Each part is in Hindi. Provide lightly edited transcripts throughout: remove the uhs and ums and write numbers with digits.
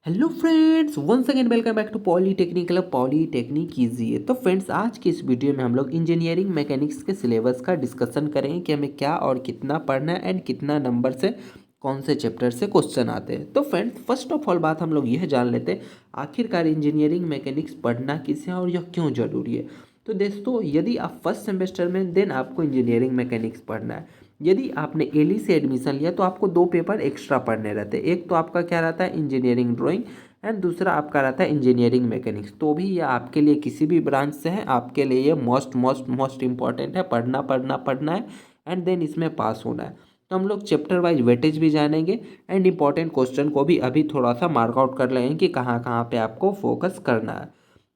Hello friends, once again welcome back to polytechnic club polytechnic easy. तो फ्रेंड्स, आज की इस वीडियो में हम लोग इंजीनियरिंग मैकेनिक्स के सिलेबस का डिस्कशन करेंगे कि हमें क्या और कितना पढ़ना है एंड कितना नंबर से कौन से चैप्टर से क्वेश्चन आते हैं। तो फ्रेंड्स, फर्स्ट ऑफ ऑल बात हम लोग यह जान लेते हैं आखिरकार इंजीनियरिंग मैकेनिक्स पढ़ना किसे है और यह क्यों जरूरी है। तो दोस्तों, यदि आप फर्स्ट सेमेस्टर में देन आपको इंजीनियरिंग मैकेनिक्स पढ़ना है। यदि आपने एली से एडमिशन लिया तो आपको दो पेपर एक्स्ट्रा पढ़ने रहते हैं। एक तो आपका क्या रहता है, इंजीनियरिंग ड्राइंग, एंड दूसरा आपका रहता है इंजीनियरिंग मैकेनिक्स। तो भी ये आपके लिए किसी भी ब्रांच से है, आपके लिए ये मोस्ट मोस्ट मोस्ट इंपॉर्टेंट है। पढ़ना पढ़ना पढ़ना है एंड देन इसमें पास होना है। तो हम लोग चैप्टर वाइज वेटेज भी जानेंगे एंड इंपॉर्टेंट क्वेश्चन को भी अभी थोड़ा सा मार्कआउट कर लेंगे कि कहाँ कहाँ पे आपको फोकस करना है।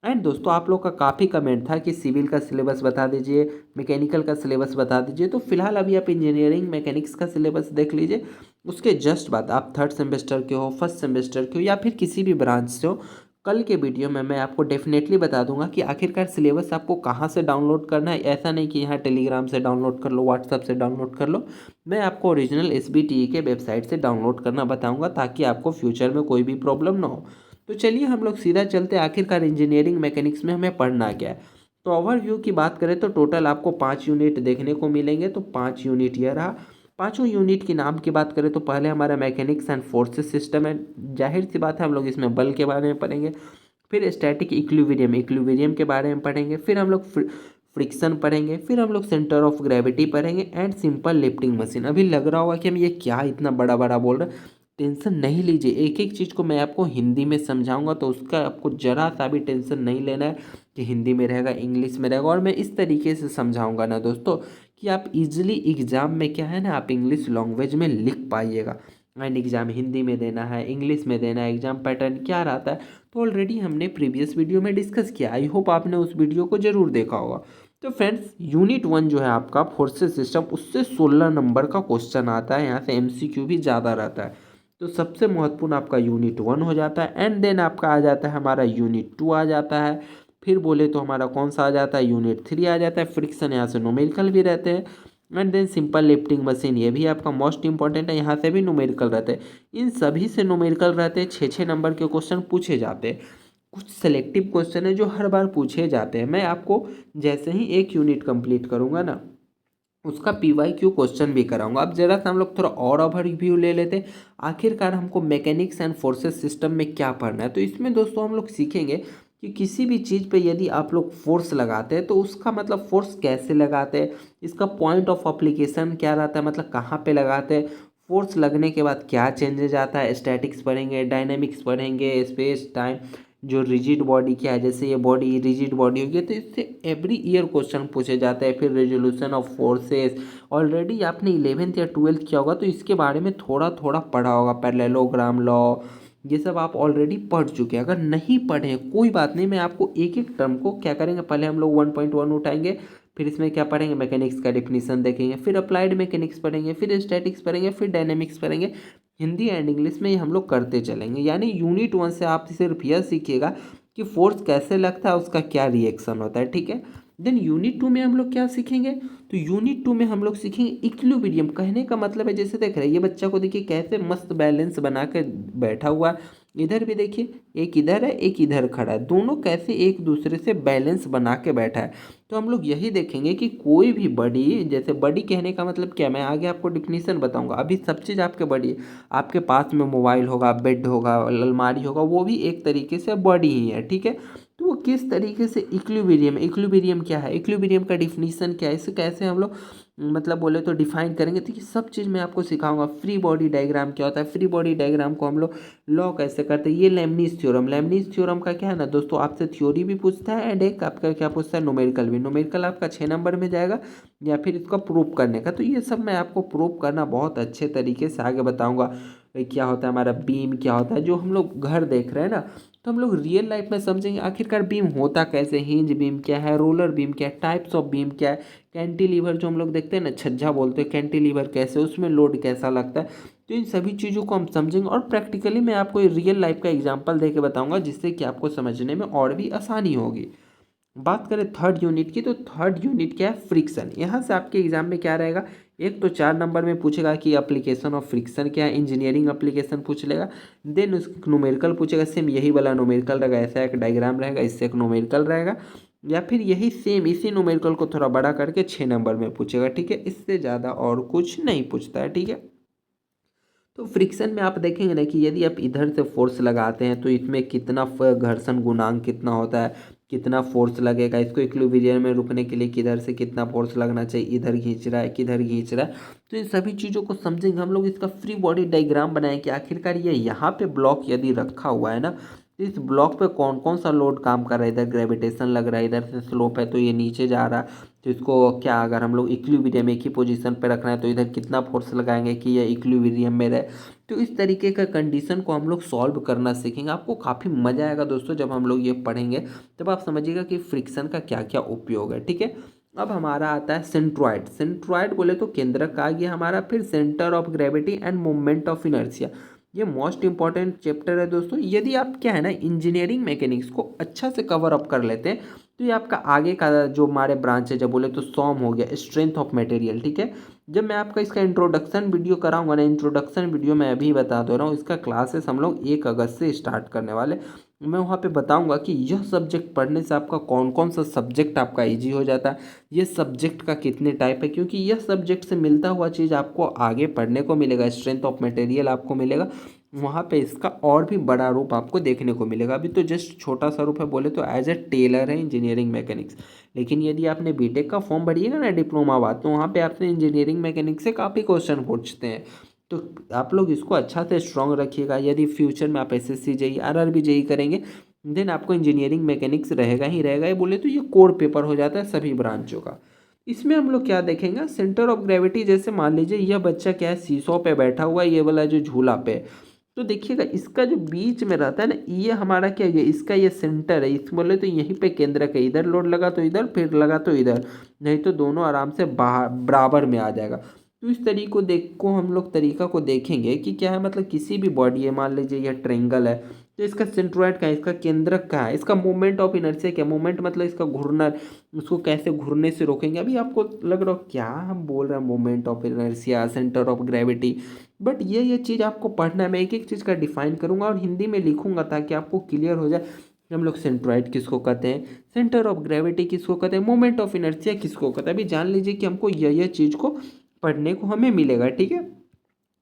एंड दोस्तों, आप लोग का काफ़ी कमेंट था कि सिविल का सिलेबस बता दीजिए, मैकेनिकल का सिलेबस बता दीजिए। तो फिलहाल अभी आप इंजीनियरिंग मैकेनिक्स का सिलेबस देख लीजिए। उसके जस्ट बाद आप थर्ड सेमेस्टर के हो, फर्स्ट सेमेस्टर के हो या फिर किसी भी ब्रांच से हो, कल के वीडियो में मैं आपको डेफिनेटली बता दूंगा कि आखिरकार सिलेबस आपको कहाँ से डाउनलोड करना है। ऐसा नहीं कि यहाँ टेलीग्राम से डाउनलोड कर लो, व्हाट्सअप से डाउनलोड कर लो। मैं आपको ओरिजिनल SBTE के वेबसाइट से डाउनलोड करना बताऊँगा ताकि आपको फ्यूचर में कोई भी प्रॉब्लम ना हो। तो चलिए हम लोग सीधा चलते हैं आखिरकार इंजीनियरिंग मैकेनिक्स में हमें पढ़ना क्या है। तो ओवरव्यू की बात करें तो टोटल आपको 5 यूनिट देखने को मिलेंगे। तो 5 यूनिट यह रहा। पांचों यूनिट के नाम की बात करें तो पहले हमारा मैकेनिक्स एंड फोर्सेस सिस्टम है। जाहिर सी बात है, हम लोग इसमें बल के बारे में पढ़ेंगे। फिर स्टैटिक इक्विलिब्रियम इक्विलिब्रियम के बारे में पढ़ेंगे। फिर हम लोग फ्रिक्शन पढ़ेंगे। फिर हम लोग सेंटर ऑफ ग्रेविटी पढ़ेंगे एंड सिंपल लिफ्टिंग मशीन। अभी लग रहा होगा कि हम ये क्या इतना बड़ा बड़ा बोल रहे हैं। टेंशन नहीं लीजिए, एक एक चीज़ को मैं आपको हिंदी में समझाऊंगा, तो उसका आपको ज़रा सा भी टेंशन नहीं लेना है कि हिंदी में रहेगा इंग्लिश में रहेगा। और मैं इस तरीके से समझाऊंगा ना दोस्तों कि आप इजीली एग्ज़ाम में क्या है ना, आप इंग्लिश लैंग्वेज में लिख पाइएगा। एंड एग्ज़ाम हिंदी में देना है, इंग्लिश में देना है, एग्ज़ाम पैटर्न क्या रहता है तो ऑलरेडी हमने प्रीवियस वीडियो में डिस्कस किया। आई होप आपने उस वीडियो को ज़रूर देखा होगा। तो फ्रेंड्स, यूनिट 1 जो है आपका फोर्सेस सिस्टम, उससे 16 नंबर का क्वेश्चन आता है। यहाँ से MCQ भी ज़्यादा रहता है। तो सबसे महत्वपूर्ण आपका यूनिट 1 हो जाता है एंड देन आपका आ जाता है हमारा यूनिट 2 आ जाता है। फिर बोले तो हमारा कौन सा आ जाता है, यूनिट 3 आ जाता है। फ्रिक्शन, यहाँ से न्यूमेरिकल भी रहते हैं। And then simple lifting machine, ये भी आपका मोस्ट इंपॉर्टेंट है, यहाँ से भी न्यूमेरिकल रहते हैं। इन सभी से न्यूमेरिकल रहते हैं। 6 नंबर के क्वेश्चन पूछे जाते हैं। कुछ सेलेक्टिव क्वेश्चन है जो हर बार पूछे जाते हैं। मैं आपको जैसे ही एक यूनिट कंप्लीट करूंगा ना, उसका PYQ क्वेश्चन भी कराऊंगा। अब जरा सा हम लोग थोड़ा और ओवरव्यू ले लेते हैं आखिरकार हमको मैकेनिक्स एंड फोर्सेस सिस्टम में क्या पढ़ना है। तो इसमें दोस्तों हम लोग सीखेंगे कि किसी भी चीज़ पे यदि आप लोग फोर्स लगाते हैं तो उसका मतलब फोर्स कैसे लगाते हैं, इसका पॉइंट ऑफ एप्लीकेशन क्या रहता है, मतलब कहाँ पे लगाते हैं, फोर्स लगने के बाद क्या चेंजेज आता है। स्टैटिक्स पढ़ेंगे, डायनेमिक्स पढ़ेंगे, स्पेस टाइम, जो रिजिड बॉडी क्या है, जैसे ये बॉडी रिजिड बॉडी होगी तो इससे एवरी ईयर क्वेश्चन पूछे जाते हैं। फिर रेजोल्यूशन ऑफ फोर्सेस, ऑलरेडी आपने 11th या 12th किया होगा तो इसके बारे में थोड़ा थोड़ा पढ़ा होगा। पैरेललोग्राम लॉ, ये सब आप ऑलरेडी पढ़ चुके हैं। अगर नहीं पढ़े हैं कोई बात नहीं, मैं आपको एक एक टर्म को क्या करेंगे, पहले हम लोग 1.1 उठाएंगे। फिर इसमें क्या पढ़ेंगे, मैकेनिक्स का डिफिनीशन देखेंगे। फिर अप्लाइड मैकेनिक्स पढ़ेंगे, फिर स्टैटिक्स पढ़ेंगे, फिर डायनेमिक्स पढ़ेंगे। हिंदी एंड इंग्लिश में ही हम लोग करते चलेंगे। यानी यूनिट 1 से आप सिर्फ यह सीखिएगा कि फोर्स कैसे लगता है, उसका क्या रिएक्शन होता है, ठीक है। देन यूनिट 2 में हम लोग क्या सीखेंगे, तो यूनिट 2 में हम लोग सीखेंगे इक्विलिब्रियम। कहने का मतलब है, जैसे देख रहे हैं ये बच्चा को देखिए कैसे मस्त बैलेंस बना के बैठा हुआ है। इधर भी देखिए, एक इधर है एक इधर खड़ा है, दोनों कैसे एक दूसरे से बैलेंस बना के बैठा है। तो हम लोग यही देखेंगे कि कोई भी बॉडी, जैसे बॉडी कहने का मतलब क्या, मैं आगे आपको डिफिनीशन बताऊंगा। अभी सब चीज़ आपके बॉडी है, आपके पास में मोबाइल होगा, बेड होगा, अलमारी होगा, वो भी एक तरीके से बॉडी ही है, ठीक है। तो वो किस तरीके से इक्विलिब्रियम, इक्विलिब्रियम क्या है, इक्विलिब्रियम का डिफिनीशन क्या है, इसे कैसे हम लोग मतलब बोले तो डिफाइन करेंगे। तो ये सब चीज़ मैं आपको सिखाऊंगा। फ्री बॉडी डायग्राम क्या होता है, फ्री बॉडी डायग्राम को हम लोग लॉ कैसे करते हैं, ये लेमनीज थ्योरम, लेमनीज थ्योरम का क्या है ना दोस्तों, आपसे थ्योरी भी पूछता है एंड एक आपका क्या पूछता है, न्यूमेरिकल भी। न्यूमेरिकल आपका 6 नंबर में जाएगा या फिर इसका प्रूफ करने का। तो ये सब मैं आपको प्रूफ करना बहुत अच्छे तरीके से आगे बताऊंगा। क्या होता है हमारा बीम, क्या होता है जो हम लोग घर देख रहे हैं ना, तो हम लोग रियल लाइफ में समझेंगे आखिरकार बीम होता कैसे, हिंज बीम क्या है, रोलर बीम क्या है, टाइप्स ऑफ बीम क्या है, कैंटिलीवर जो हम लोग देखते हैं ना, छज्जा बोलते हैं, कैंटिलीवर कैसे, उसमें लोड कैसा लगता है। तो इन सभी चीज़ों को हम समझेंगे और प्रैक्टिकली मैं आपको रियल लाइफ का एग्जांपल दे के बताऊंगा, जिससे कि आपको समझने में और भी आसानी होगी। बात करें थर्ड यूनिट की, तो थर्ड यूनिट क्या है, फ्रिक्शन। यहाँ से आपके एग्जाम में क्या रहेगा, एक तो 4 नंबर में पूछेगा कि एप्लीकेशन ऑफ फ्रिक्शन क्या है, इंजीनियरिंग एप्लीकेशन पूछ लेगा। देन उस न्यूमेरिकल पूछेगा, सेम यही वाला न्यूमेरिकल रहेगा, ऐसा एक डायग्राम रहेगा, इससे एक न्यूमेरिकल रहेगा, या फिर यही सेम इसी न्यूमेरिकल को थोड़ा बड़ा करके 6 नंबर में पूछेगा। ठीक है, इससे ज़्यादा और कुछ नहीं पूछता है। ठीक है, तो फ्रिक्शन में आप देखेंगे ना कि यदि आप इधर से फोर्स लगाते हैं तो इसमें कितना घर्षण गुणांक कितना होता है, कितना फोर्स लगेगा, इसको इक्विलिब्रियम में रुकने के लिए किधर से कितना फोर्स लगना चाहिए, इधर खींच रहा है किधर खींच रहा है। तो इन सभी चीज़ों को समझेंगे हम लोग। इसका फ्री बॉडी डायग्राम बनाएं कि आखिरकार ये यहाँ पे ब्लॉक यदि रखा हुआ है ना, तो इस ब्लॉक पे कौन कौन सा लोड काम कर रहा है। इधर ग्रेविटेशन लग रहा है, इधर से स्लोप है तो ये नीचे जा रहा है। तो इसको क्या, अगर हम लोग इक्विलिब्रियम एक ही पोजीशन पे रखना है तो इधर कितना फोर्स लगाएंगे कि ये इक्विलिब्रियम में रहे। तो इस तरीके का कंडीशन को हम लोग सॉल्व करना सीखेंगे। आपको काफ़ी मज़ा आएगा दोस्तों जब हम लोग ये पढ़ेंगे, तब आप समझिएगा कि फ्रिक्शन का क्या क्या उपयोग है। ठीक है, अब हमारा आता है सेंट्रॉइड। सेंट्रॉइड बोले तो केंद्रक आ गया हमारा, फिर centre of gravity end moment of inertia. ये मोस्ट इंपॉर्टेंट चैप्टर है दोस्तों। यदि आप क्या है ना इंजीनियरिंग मैकेनिक्स को अच्छा से कवर अप कर लेते हैं तो ये आपका आगे का जो हमारे ब्रांच है, जब बोले तो सॉम हो गया, स्ट्रेंथ ऑफ मटेरियल। ठीक है, जब मैं आपका इसका इंट्रोडक्शन वीडियो कराऊंगा ना, इंट्रोडक्शन वीडियो मैं अभी बता दे रहा हूँ, इसका क्लासेस हम लोग 1 अगस्त से स्टार्ट करने वाले। मैं वहाँ पे बताऊंगा कि यह सब्जेक्ट पढ़ने से आपका कौन कौन सा सब्जेक्ट आपका इजी हो जाता है, ये सब्जेक्ट का कितने टाइप है, क्योंकि यह सब्जेक्ट से मिलता हुआ चीज़ आपको आगे पढ़ने को मिलेगा। स्ट्रेंथ ऑफ मटेरियल आपको मिलेगा, वहाँ पे इसका और भी बड़ा रूप आपको देखने को मिलेगा। अभी तो जस्ट छोटा सा रूप है, बोले तो एज ए टेलर है इंजीनियरिंग मैकेनिक्स। लेकिन यदि आपने बीटेक का फॉर्म भरिएगा ना डिप्लोमा बाद, तो वहाँ पे आपसे इंजीनियरिंग मैकेनिक्स से काफ़ी क्वेश्चन पूछते हैं। तो आप लोग इसको अच्छा से स्ट्रॉन्ग रखिएगा। यदि फ्यूचर में आप एसएससी जेई आरआरबी जेई करेंगे, देन आपको इंजीनियरिंग मैकेनिक्स रहेगा ही रहेगा। ये बोले तो ये कोर पेपर हो जाता है सभी ब्रांचों का। इसमें हम लोग क्या देखेंगे, सेंटर ऑफ ग्रेविटी। जैसे मान लीजिए यह बच्चा क्या है, सीसॉ पे बैठा हुआ है, ये वाला जो झूला पे, तो देखिएगा इसका जो बीच में रहता है ना, ये हमारा क्या है, इसका ये सेंटर है। इस बोले तो यहीं पे केंद्रक है, इधर लोड लगा तो इधर, फिर लगा तो इधर, नहीं तो दोनों आराम से बाहर बराबर में आ जाएगा। तो इस तरीको हम लोग तरीका को देखेंगे कि क्या है, मतलब किसी भी बॉडी है, मान लीजिए यह ट्रेंगल है, तो इसका सेंट्रोइड कहाँ है, इसका केंद्रक कहाँ है, इसका मोमेंट ऑफ इनर्शिया क्या, मोमेंट मतलब इसका घूरना, उसको कैसे घूरने से रोकेंगे। अभी आपको लग रहा हो क्या हम बोल रहे हैं, moment of inertia, centre of gravity, but ये चीज़ आपको पढ़ना है। मैं एक एक चीज़ का डिफाइन करूंगा और हिंदी में लिखूंगा ताकि आपको क्लियर हो जाए कि हम लोग सेंट्रोइड किसको कहते हैं, सेंटर ऑफ ग्रेविटी किसको कहते हैं, मोमेंट ऑफ इनर्शिया किसको कहते हैं। अभी जान लीजिए कि हमको यह चीज़ को पढ़ने को हमें मिलेगा। ठीक है,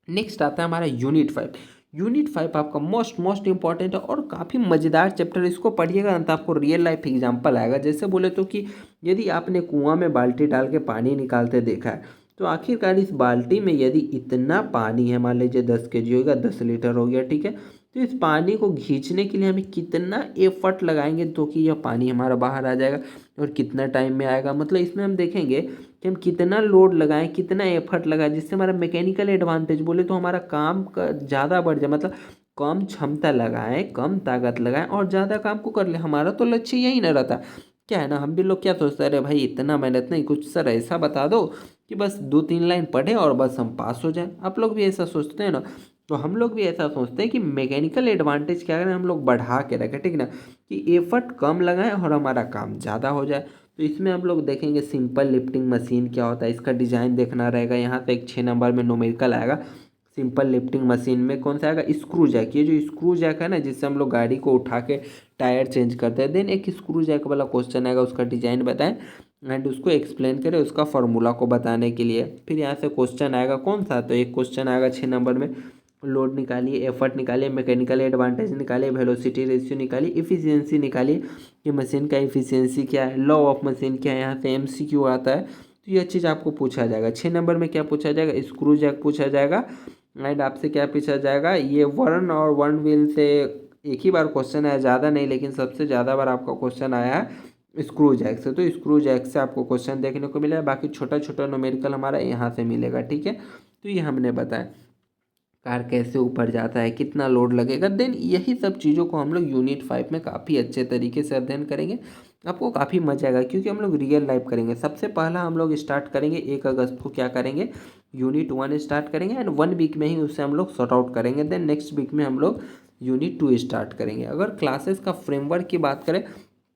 नेक्स्ट आता है हमारा यूनिट 5। यूनिट 5 आपका मोस्ट इंपॉर्टेंट है और काफ़ी मज़ेदार चैप्टर। इसको पढ़िएगा ना तो आपको रियल लाइफ एग्जांपल आएगा। जैसे बोले तो कि यदि आपने कुआं में बाल्टी डाल के पानी निकालते देखा है, तो आखिरकार इस बाल्टी में यदि इतना पानी है, मान लीजिए 10 kg होगा, 10 लीटर हो गया, ठीक है, तो इस पानी को खींचने के लिए हमें कितना एफर्ट लगाएंगे तो कि यह पानी हमारा बाहर आ जाएगा, और कितना टाइम में आएगा। मतलब इसमें हम देखेंगे कि हम कितना लोड लगाएं, कितना एफर्ट लगाएं, जिससे हमारा मैकेनिकल एडवांटेज बोले तो हमारा काम का ज़्यादा बढ़ जाए। मतलब कम क्षमता लगाएं, कम ताकत लगाएं और ज़्यादा काम को कर ले। हमारा तो लक्ष्य यही ना रहता। क्या है ना, हम भी लोग क्या सोचते हैं, अरे भाई इतना मेहनत नहीं, कुछ सर ऐसा बता दो कि बस 2-3 लाइन पढ़े और बस हम पास हो जाएं। आप लोग भी ऐसा सोचते हैं ना, तो हम लोग भी ऐसा सोचते हैं कि मैकेनिकल एडवांटेज क्या करें, हम लोग बढ़ा के रखें, ठीक ना, कि एफर्ट कम लगाएं और हमारा काम ज़्यादा हो जाए। तो इसमें हम लोग देखेंगे सिंपल लिफ्टिंग मशीन क्या होता है, इसका डिजाइन देखना रहेगा। यहाँ से एक 6 नंबर में न्यूमेरिकल आएगा। सिंपल लिफ्टिंग मशीन में कौन सा आएगा, स्क्रू जैक। ये जो स्क्रू जैक है ना, जिससे हम लोग गाड़ी को उठा के टायर चेंज करते हैं। देन एक स्क्रू जैक वाला क्वेश्चन आएगा, उसका डिजाइन बताएं एंड उसको एक्सप्लेन करें, उसका फॉर्मूला को बताने के लिए। फिर यहाँ से क्वेश्चन आएगा कौन सा, तो एक क्वेश्चन आएगा 6 नंबर में, लोड निकालिए, एफर्ट निकालिए, मैकेनिकल एडवांटेज निकालिए, वेलोसिटी रेशियो निकालिए, इफिशियंसी निकालिए कि मशीन का इफिशियंसी क्या है, लॉ ऑफ मशीन क्या है। यहाँ से एमसीक्यू आता है, तो यह चीज़ आपको पूछा जाएगा। 6 नंबर में क्या पूछा जाएगा, स्क्रू जैक पूछा जाएगा एंड आपसे क्या पूछा जाएगा, ये वन और वन व्हील से एक ही बार क्वेश्चन आया, ज़्यादा नहीं, लेकिन सबसे ज़्यादा बार आपका क्वेश्चन आया है स्क्रू जैक से। तो स्क्रू जैक से आपको क्वेश्चन देखने को मिलेगा। बाकी छोटा छोटा न्यूमेरिकल हमारा यहाँ से मिलेगा। ठीक है, तो ये हमने बताया कार कैसे ऊपर जाता है, कितना लोड लगेगा। देन यही सब चीज़ों को हम लोग यूनिट 5 में काफ़ी अच्छे तरीके से अध्ययन करेंगे। आपको काफ़ी मजा आएगा क्योंकि हम लोग रियल लाइफ करेंगे। सबसे पहला हम लोग स्टार्ट करेंगे 1 अगस्त को, क्या करेंगे, यूनिट 1 स्टार्ट करेंगे एंड 1 वीक में ही उससे हम लोग सॉर्ट आउट करेंगे। देन नेक्स्ट वीक में हम लोग यूनिट 2 स्टार्ट करेंगे। अगर क्लासेस का फ्रेमवर्क की बात करें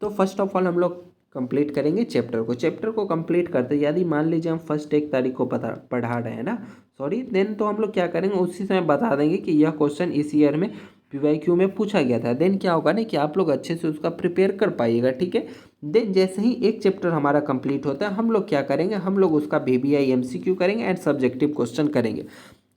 तो फर्स्ट ऑफ ऑल हम लोग कंप्लीट करेंगे चैप्टर को कंप्लीट करते, यदि मान लीजिए हम फर्स्ट 1 तारीख को पढ़ा रहे हैं ना, सॉरी, देन तो हम लोग क्या करेंगे, उसी समय बता देंगे कि यह क्वेश्चन इस ईयर में PYQ में पूछा गया था। देन क्या होगा ना कि आप लोग अच्छे से उसका प्रिपेयर कर पाइएगा, ठीक है। देन जैसे ही एक चैप्टर हमारा कंप्लीट होता है, हम लोग क्या करेंगे, हम लोग उसका VBI MCQ करेंगे एंड सब्जेक्टिव क्वेश्चन करेंगे।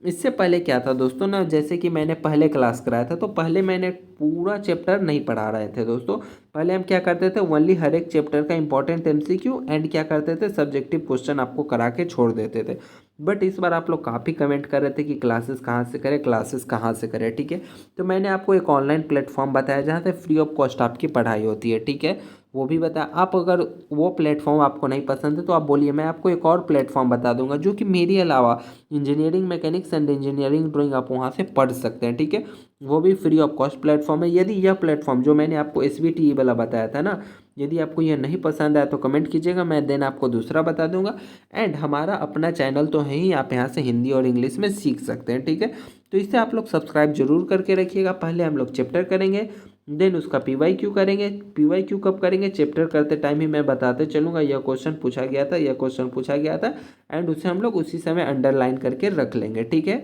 इससे पहले क्या था दोस्तों ना, जैसे कि मैंने पहले क्लास कराया था, तो पहले मैंने पूरा चैप्टर नहीं पढ़ा रहे थे दोस्तों। पहले हम क्या करते थे, ओनली हर एक चैप्टर का इंपॉर्टेंट MCQ एंड क्या करते थे, सब्जेक्टिव क्वेश्चन आपको करा के छोड़ देते थे। बट इस बार आप लोग काफ़ी कमेंट कर रहे थे कि क्लासेस कहाँ से करें, क्लासेस कहाँ से करें, ठीक है। तो मैंने आपको एक ऑनलाइन प्लेटफॉर्म बताया जहाँ से फ्री ऑफ कॉस्ट आपकी पढ़ाई होती है, ठीक है। वो भी बता, आप अगर वो प्लेटफॉर्म आपको नहीं पसंद है तो आप बोलिए, मैं आपको एक और प्लेटफॉर्म बता दूंगा जो कि मेरे अलावा engineering mechanics and engineering drawing आप वहाँ से पढ़ सकते हैं, ठीक है। वो भी फ्री ऑफ कॉस्ट प्लेटफॉर्म है। यदि यह प्लेटफॉर्म जो मैंने आपको SBTE वाला बताया था ना, यदि आपको यह नहीं पसंद आया तो कमेंट कीजिएगा, मैं देन आपको दूसरा बता दूंगा। एंड हमारा अपना चैनल तो है ही, आप यहाँ से हिंदी और इंग्लिश में सीख सकते हैं, ठीक है। तो इससे आप लोग सब्सक्राइब जरूर करके रखिएगा। पहले हम लोग चैप्टर करेंगे, देन उसका PYQ करेंगे। PYQ कब करेंगे, चैप्टर करते टाइम ही मैं बताते चलूँगा, यह क्वेश्चन पूछा गया था, यह क्वेश्चन पूछा गया था, एंड उसे हम लोग उसी समय अंडरलाइन करके रख लेंगे, ठीक है।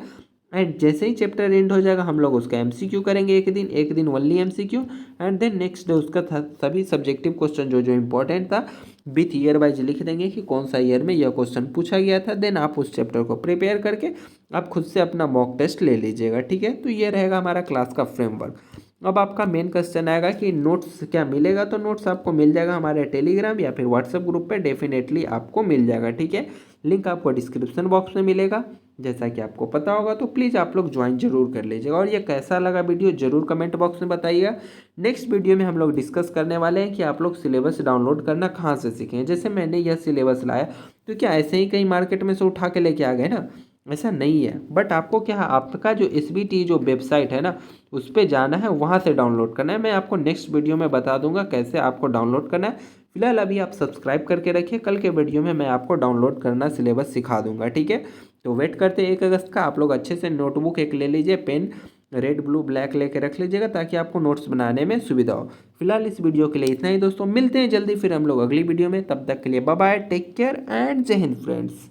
एंड जैसे ही चैप्टर एंड हो जाएगा, हम लोग उसका MCQ करेंगे, एक दिन only MCQ, and then next day उसका सभी सब्जेक्टिव क्वेश्चन जो जो इंपॉर्टेंट था विथ ईयर वाइज लिख देंगे कि कौन सा ईयर में यह क्वेश्चन पूछा गया था। देन आप उस चैप्टर को प्रिपेयर करके आप खुद से अपना मॉक टेस्ट ले लीजिएगा, ठीक है। तो ये रहेगा हमारा क्लास का फ्रेमवर्क। अब आपका मेन क्वेश्चन आएगा कि नोट्स क्या मिलेगा, तो नोट्स आपको मिल जाएगा हमारे टेलीग्राम या फिर व्हाट्सएप ग्रुप पे, डेफिनेटली आपको मिल जाएगा, ठीक है। लिंक आपको डिस्क्रिप्शन बॉक्स में मिलेगा, जैसा कि आपको पता होगा। तो प्लीज़ आप लोग ज्वाइन जरूर कर लीजिएगा। और ये कैसा लगा वीडियो जरूर कमेंट बॉक्स में बताइएगा। नेक्स्ट वीडियो में हम लोग डिस्कस करने वाले हैं कि आप लोग सिलेबस डाउनलोड करना कहाँ से सीखें। जैसे मैंने यह सिलेबस लाया, तो क्या ऐसे ही कहीं मार्केट में से उठा के लेके आ गए ना, ऐसा नहीं है। बट आपको क्या, आपका जो SBT जो वेबसाइट है ना, उस पर जाना है, वहाँ से डाउनलोड करना है। मैं आपको नेक्स्ट वीडियो में बता दूंगा कैसे आपको डाउनलोड करना है। फिलहाल अभी आप सब्सक्राइब करके रखिए, कल के वीडियो में मैं आपको डाउनलोड करना सिलेबस सिखा दूंगा, ठीक है। तो वेट करते हैं 1 अगस्त का। आप लोग अच्छे से नोटबुक एक ले लीजिए, पेन रेड ब्लू ब्लैक लेके रख लीजिएगा ताकि आपको नोट्स बनाने में सुविधा हो। फिलहाल इस वीडियो के लिए इतना ही दोस्तों, मिलते हैं जल्दी फिर हम लोग अगली वीडियो में। तब तक के लिए bye bye, take care and जय हिंद फ्रेंड्स।